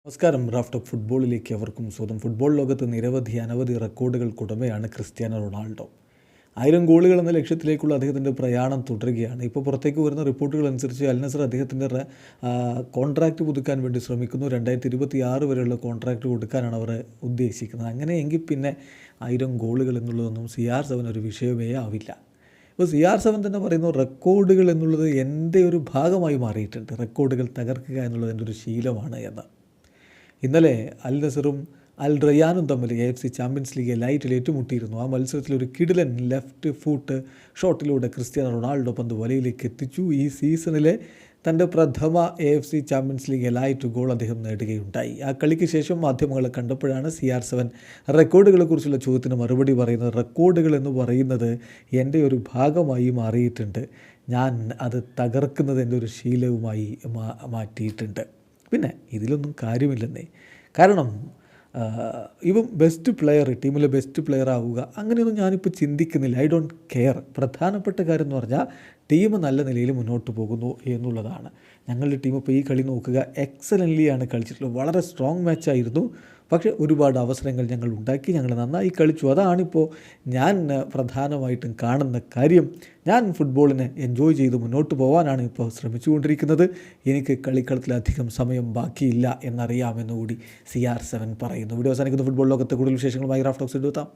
നമസ്കാരം. Raf talk ഫുട്ബോളിലേക്ക് അവർക്കും സ്വന്തം. ഫുട്ബോൾ ലോകത്ത് അനവധി റെക്കോർഡുകൾക്കുടമയാണ് ക്രിസ്ത്യാനോ റൊണാൾഡോ. 1000 ഗോളുകൾ എന്ന ലക്ഷ്യത്തിലേക്കുള്ള അദ്ദേഹത്തിൻ്റെ പ്രയാണം തുടരുകയാണ്. ഇപ്പോൾ പുറത്തേക്ക് വരുന്ന റിപ്പോർട്ടുകൾ അനുസരിച്ച് അൽ നസർ അദ്ദേഹത്തിൻ്റെ കോൺട്രാക്റ്റ് പുതുക്കാൻ വേണ്ടി ശ്രമിക്കുന്നു. 2026 വരെയുള്ള കോൺട്രാക്റ്റ് കൊടുക്കാനാണ് അവർ ഉദ്ദേശിക്കുന്നത്. അങ്ങനെയെങ്കിൽ പിന്നെ 1000 ഗോളുകൾ എന്നുള്ളതൊന്നും CR7 ഒരു വിഷയമേ ആവില്ല. ഇപ്പോൾ CR7 തന്നെ പറയുന്നു, റെക്കോർഡുകൾ എന്നുള്ളത് എൻ്റെ ഒരു ഭാഗമായി മാറിയിട്ടുണ്ട്. റെക്കോർഡുകൾ തകർക്കുക എന്നുള്ളത് എൻ്റെ ഒരു ശീലമാണ് എന്ന്. ഇന്നലെ അൽ നസറും അൽ റയാനും തമ്മിൽ AFC ചാമ്പ്യൻസ് ലീഗ് ലൈറ്റിൽ ഏറ്റുമുട്ടിയിരുന്നു. ആ മത്സരത്തിൽ ഒരു കിടിലൻ ലെഫ്റ്റ് ഫൂട്ട് ഷോട്ടിലൂടെ ക്രിസ്ത്യാനോ റൊണാൾഡോ പന്ത് വലയിലേക്ക് എത്തിച്ചു. ഈ സീസണിലെ തൻ്റെ പ്രഥമ AFC champions league light goal അദ്ദേഹം നേടുകയുണ്ടായി. ആ കളിക്ക് ശേഷം മാധ്യമങ്ങളെ കണ്ടപ്പോഴാണ് CR7 റെക്കോർഡുകളെക്കുറിച്ചുള്ള ചോദ്യത്തിന് മറുപടി പറയുന്നത്. റെക്കോർഡുകൾ എന്ന് പറയുന്നത് എൻ്റെ ഒരു ഭാഗമായി മാറിയിട്ടുണ്ട്. ഞാൻ അത് തകർക്കുന്നത് എൻ്റെ ഒരു ശീലവുമായി മാറ്റിയിട്ടുണ്ട്. പിന്നെ ഇതിലൊന്നും കാര്യമില്ലെന്നേ. കാരണം ഇവൻ ബെസ്റ്റ് പ്ലെയർ, ടീമിലെ ബെസ്റ്റ് പ്ലെയർ ആവുക അങ്ങനെയൊന്നും ഞാനിപ്പോൾ ചിന്തിക്കുന്നില്ല. I don't care. പ്രധാനപ്പെട്ട കാര്യം എന്ന് പറഞ്ഞാൽ ടീം നല്ല നിലയിൽ മുന്നോട്ട് പോകുന്നു എന്നുള്ളതാണ്. ഞങ്ങളുടെ ടീം ഇപ്പോൾ ഈ കളി നോക്കുക, എക്സലൻ്റ്ലിയാണ് കളിച്ചിട്ടുള്ളത്. വളരെ സ്ട്രോങ് മാച്ചായിരുന്നു. പക്ഷേ ഒരുപാട് അവസരങ്ങൾ ഞങ്ങൾ ഉണ്ടാക്കി, ഞങ്ങൾ നന്നായി കളിച്ചു. അതാണിപ്പോൾ ഞാൻ പ്രധാനമായിട്ടും കാണുന്ന കാര്യം. ഞാൻ ഫുട്ബോളിനെ എൻജോയ് ചെയ്ത് മുന്നോട്ട് പോകാനാണ് ഇപ്പോൾ ശ്രമിച്ചുകൊണ്ടിരിക്കുന്നത്. എനിക്ക് കളിക്കളത്തിലധികം സമയം ബാക്കിയില്ല എന്നറിയാമെന്നുകൂടി CR7 പറയുന്നു. വീഡിയോ അവസാനിക്കുന്ന ഫുട്ബോൾ ലോകത്തെ കൂടുതൽ വിശേഷങ്ങളുമായി റാഫ് ടോക്സ് എടുത്താം.